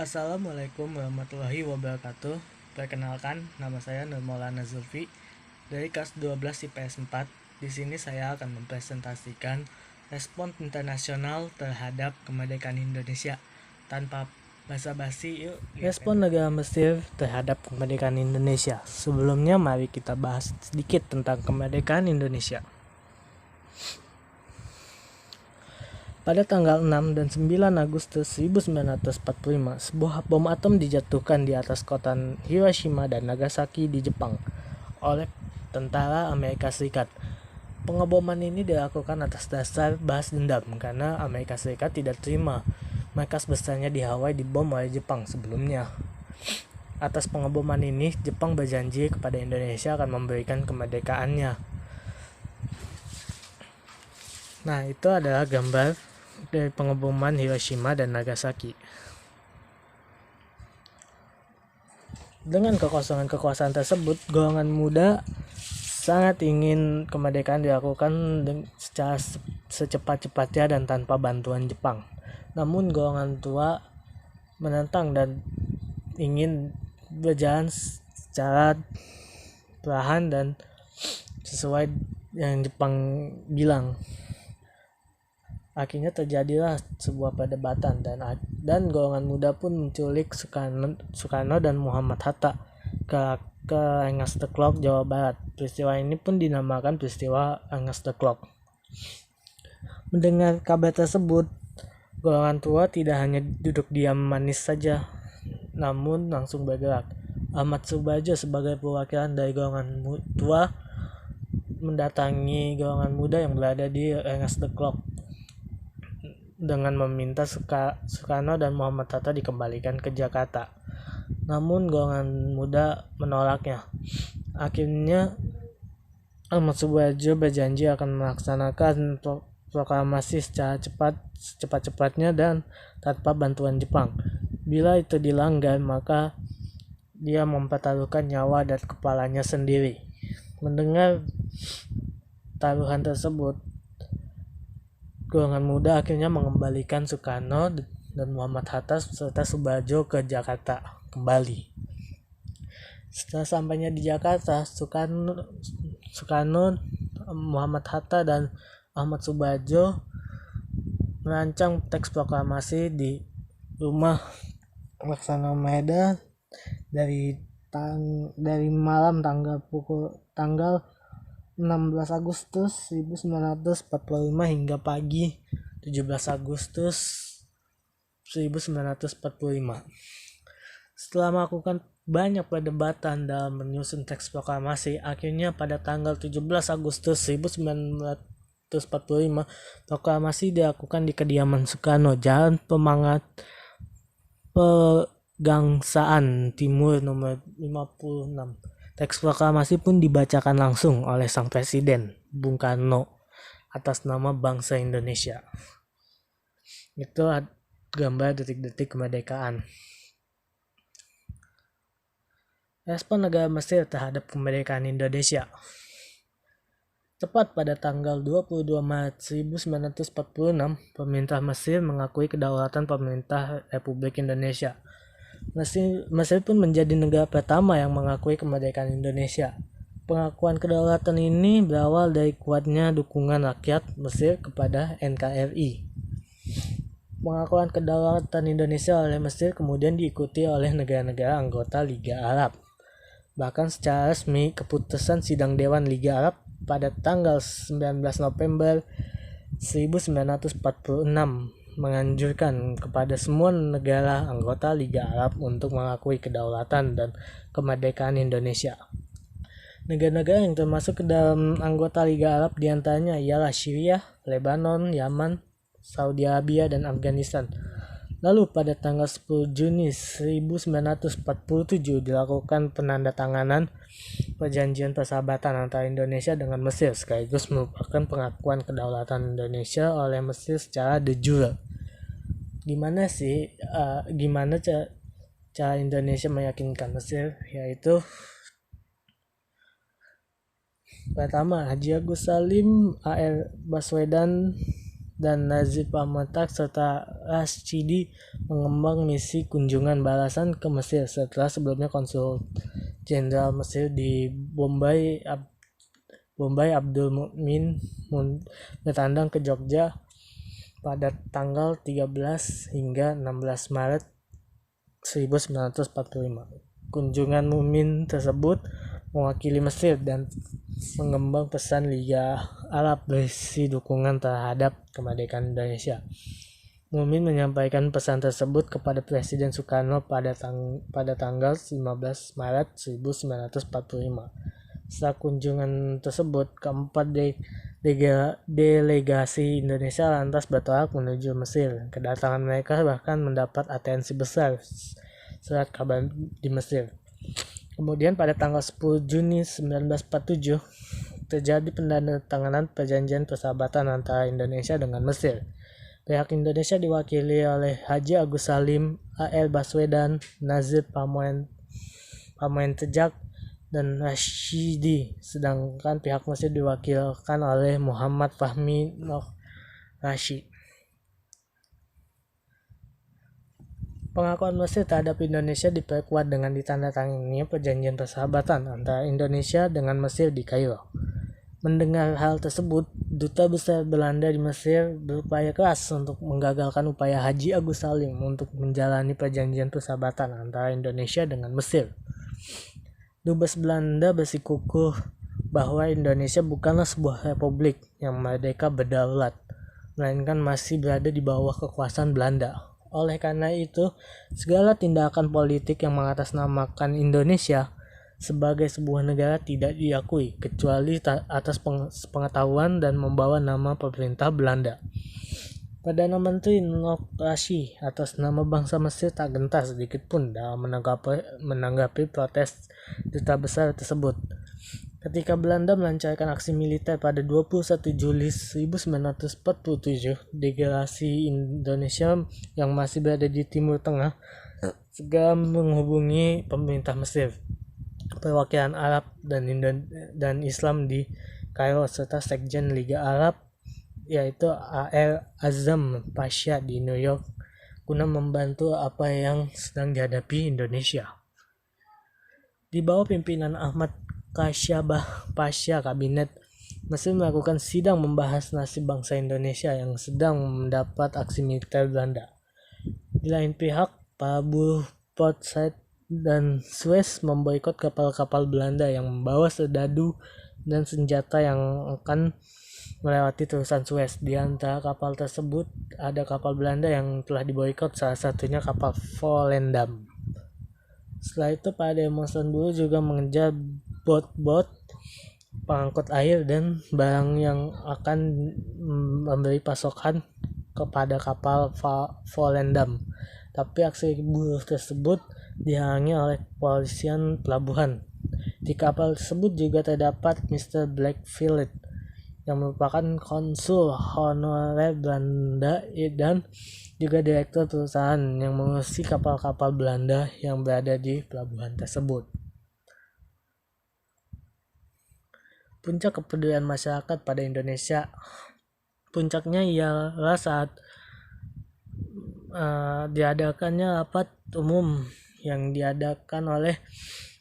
Assalamualaikum warahmatullahi wabarakatuh. Perkenalkan, nama saya Nur Maulana Zulfi dari kelas 12 IPS 4. Di sini saya akan mempresentasikan respon internasional terhadap kemerdekaan Indonesia. Tanpa basa-basi, yuk. Respon negara Mesir terhadap kemerdekaan Indonesia. Sebelumnya mari kita bahas sedikit tentang kemerdekaan Indonesia. Pada tanggal 6 dan 9 Agustus 1945, sebuah bom atom dijatuhkan di atas kota Hiroshima dan Nagasaki di Jepang oleh tentara Amerika Serikat. Pengeboman ini dilakukan atas dasar balas dendam karena Amerika Serikat tidak terima markas besarnya di Hawaii dibom oleh Jepang sebelumnya. Atas pengeboman ini, Jepang berjanji kepada Indonesia akan memberikan kemerdekaannya. Nah, itu adalah gambar dari pengeboman Hiroshima dan Nagasaki. Dengan kekosongan tersebut, golongan muda sangat ingin kemerdekaan dilakukan secara secepat-cepatnya dan tanpa bantuan Jepang. Namun golongan tua menentang dan ingin berjalan secara perlahan dan sesuai yang Jepang bilang. Akhirnya terjadilah sebuah perdebatan dan golongan muda pun menculik Soekarno dan Muhammad Hatta ke Rengas Dengklok, Jawa Barat. Peristiwa ini pun dinamakan peristiwa Rengas Dengklok. Mendengar kabar tersebut, golongan tua tidak hanya duduk diam manis saja, namun langsung bergerak. Ahmad Subarjo sebagai perwakilan dari golongan tua mendatangi golongan muda yang berada di Rengas Dengklok dengan meminta Soekarno dan Muhammad Hatta dikembalikan ke Jakarta. Namun golongan muda menolaknya. Akhirnya Ahmad Subarjo berjanji akan melaksanakan proklamasi secara secepat-cepatnya dan tanpa bantuan Jepang. Bila itu dilanggar, maka dia mempertaruhkan nyawa dan kepalanya sendiri. Mendengar taruhan tersebut, golongan muda akhirnya mengembalikan Soekarno dan Muhammad Hatta serta Subarjo ke Jakarta kembali. Setelah sampainya di Jakarta, Soekarno, Muhammad Hatta dan Ahmad Subarjo merancang teks proklamasi di rumah Laksana Maeda dari malam tanggal 16 Agustus 1945 hingga pagi 17 Agustus 1945. Setelah melakukan banyak perdebatan dalam menyusun teks proklamasi, akhirnya pada tanggal 17 Agustus 1945 proklamasi dilakukan di kediaman Soekarno, Jalan Pegangsaan Timur nomor 56. Teks proklamasi pun dibacakan langsung oleh sang presiden, Bung Karno, atas nama bangsa Indonesia. Itu gambar detik-detik kemerdekaan. Respon negara Mesir terhadap kemerdekaan Indonesia. Tepat pada tanggal 22 Maret 1946, pemerintah Mesir mengakui kedaulatan pemerintah Republik Indonesia. Mesir pun menjadi negara pertama yang mengakui kemerdekaan Indonesia. Pengakuan kedaulatan ini berawal dari kuatnya dukungan rakyat Mesir kepada NKRI. Pengakuan kedaulatan Indonesia oleh Mesir kemudian diikuti oleh negara-negara anggota Liga Arab. Bahkan secara resmi, keputusan Sidang Dewan Liga Arab pada tanggal 19 November 1946 menganjurkan kepada semua negara anggota Liga Arab untuk mengakui kedaulatan dan kemerdekaan Indonesia. Negara-negara yang termasuk ke dalam anggota Liga Arab diantaranya ialah Syria, Lebanon, Yaman, Saudi Arabia, dan Afghanistan. Lalu pada tanggal 10 Juni 1947 dilakukan penandatanganan perjanjian persahabatan antara Indonesia dengan Mesir, sekaligus merupakan pengakuan kedaulatan Indonesia oleh Mesir secara de jure. Gimana cara Indonesia meyakinkan Mesir? Yaitu pertama, Haji Agus Salim, A.R. Baswedan, dan Najib Amtak serta Rashidi mengembang misi kunjungan balasan ke Mesir setelah sebelumnya Konsul Jenderal Mesir di Bombay Abdul Mukmin bertandang ke Jogja pada tanggal 13 hingga 16 Maret 1945. Kunjungan Mumin tersebut mewakili Mesir dan mengembang pesan Liga Arab berisi dukungan terhadap kemerdekaan Indonesia. Mumin menyampaikan pesan tersebut kepada Presiden Soekarno pada tanggal 15 Maret 1945. Setelah kunjungan tersebut, keempat delegasi Indonesia lantas bertolak menuju Mesir. Kedatangan mereka bahkan mendapat atensi besar surat kabar di Mesir. Kemudian pada tanggal 10 Juni 1947 terjadi penandatanganan perjanjian persahabatan antara Indonesia dengan Mesir. Pihak Indonesia diwakili oleh Haji Agus Salim, A.R. Baswedan, Nazir Pamoen Tejak, dan Rashidi, sedangkan pihak Mesir diwakilkan oleh Muhammad Fahmi Rashid. Pengakuan Mesir terhadap Indonesia diperkuat dengan ditandatangani perjanjian persahabatan antara Indonesia dengan Mesir di Kairo. Mendengar hal tersebut, Duta Besar Belanda di Mesir berupaya keras untuk menggagalkan upaya Haji Agus Salim untuk menjalani perjanjian persahabatan antara Indonesia dengan Mesir. Dubes Belanda bersikukuh bahwa Indonesia bukanlah sebuah republik yang merdeka berdaulat, melainkan masih berada di bawah kekuasaan Belanda. Oleh karena itu, segala tindakan politik yang mengatasnamakan Indonesia sebagai sebuah negara tidak diakui, kecuali atas pengetahuan dan membawa nama pemerintah Belanda. Perdana Menteri Nok Rashi atas nama bangsa Mesir tak gentar sedikit pun dalam menanggapi protes duta besar tersebut. Ketika Belanda melancarkan aksi militer pada 21 Juli 1947, delegasi Indonesia yang masih berada di Timur Tengah segera menghubungi pemerintah Mesir, perwakilan Arab dan Islam di Kairo serta Sekjen Liga Arab yaitu A.R. Azam Pasha di New York guna membantu apa yang sedang dihadapi Indonesia. Di bawah pimpinan Ahmad Kasyabah Pasha, kabinet Mesir melakukan sidang membahas nasib bangsa Indonesia yang sedang mendapat aksi militer Belanda. Di lain pihak, para buruh Port Said dan Suez memboikot kapal-kapal Belanda yang membawa serdadu dan senjata yang akan melewati terusan Suez. Di antara kapal tersebut ada kapal Belanda yang telah diboikot, salah satunya kapal Volendam. Setelah itu, para demonstran buruh juga mengejar bot-bot pengangkut air dan barang yang akan memberi pasokan kepada kapal Volendam. Tapi aksi buruh tersebut dihalangi oleh kepolisian pelabuhan. Di kapal tersebut juga terdapat Mr. Blackfield yang merupakan konsul honorer Belanda dan juga direktur perusahaan yang mengurusi kapal-kapal Belanda yang berada di pelabuhan tersebut. Puncak kepedulian masyarakat pada Indonesia. Puncaknya ialah saat diadakannya rapat umum yang diadakan oleh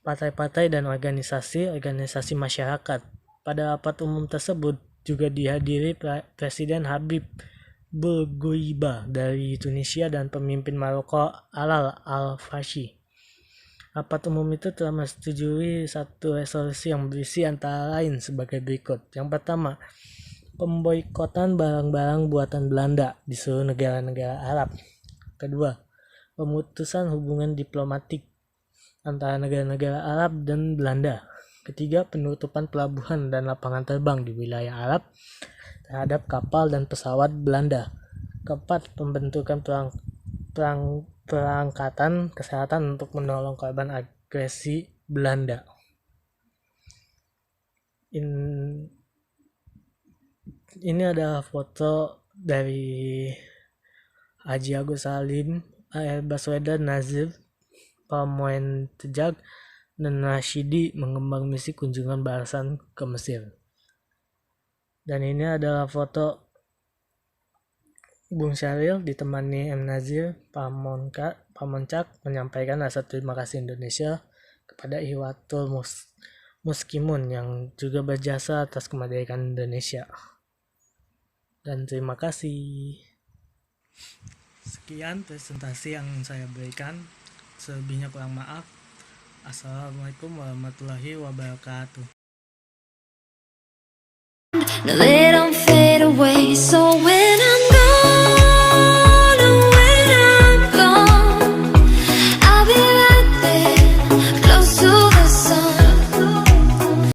partai-partai dan organisasi masyarakat. Pada rapat umum tersebut juga dihadiri Presiden Habib Bourguiba dari Tunisia dan pemimpin Maroko Alal Al-Fashi. Rapat umum itu telah menyetujui satu resolusi yang berisi antara lain sebagai berikut. Yang pertama, pemboikotan barang-barang buatan Belanda di seluruh negara-negara Arab. Kedua, pemutusan hubungan diplomatik antara negara-negara Arab dan Belanda. Ketiga, penutupan pelabuhan dan lapangan terbang di wilayah Arab terhadap kapal dan pesawat Belanda. Keempat, pembentukan perangkatan kesehatan untuk menolong korban agresi Belanda. Ini adalah foto dari Haji Agus Salim, A.R. Baswedan, Nazir Pamoen Tejak, dan Rashidi mengembang misi kunjungan balasan ke Mesir. Dan ini adalah foto Bung Syahril ditemani M. Nazir Pamoncak menyampaikan rasa terima kasih Indonesia kepada Ihwatul Muskimun yang juga berjasa atas kemerdekaan Indonesia. Dan terima kasih. Sekian presentasi yang saya berikan. Selebihnya kurang maaf. Assalamualaikum warahmatullahi wabarakatuh.